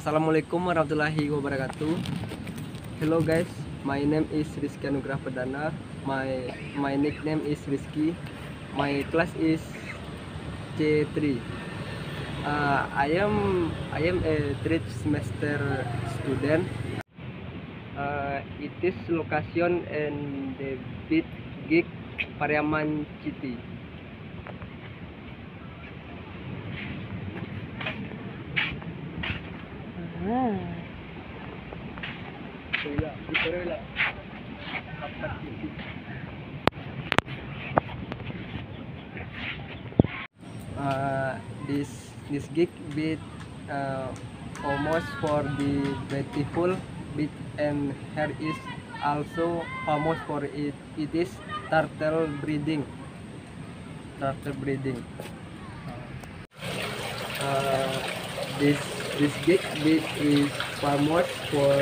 Assalamualaikum warahmatullahi wabarakatuh. Hello guys, my name is Rizky Anugrah Perdana. My nickname is Rizky. My class is C3. I am a third semester student. It is location in the Bit Gig Pariaman City. This gig bit almost for the beautiful bit, and here is also famous for it is turtle breeding. This gig bit is famous for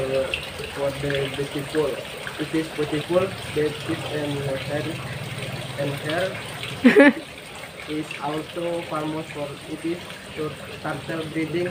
the beautiful. It is beautiful that is and hair is also famous for it is turtle breeding.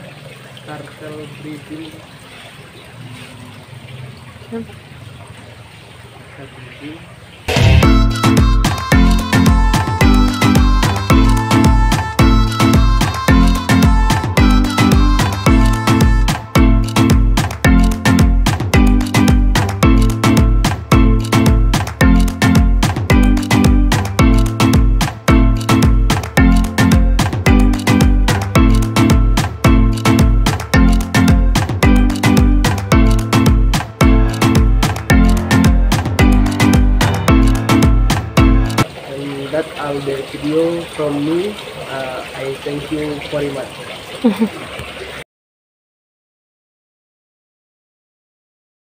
That's all the video from me. I thank you very much.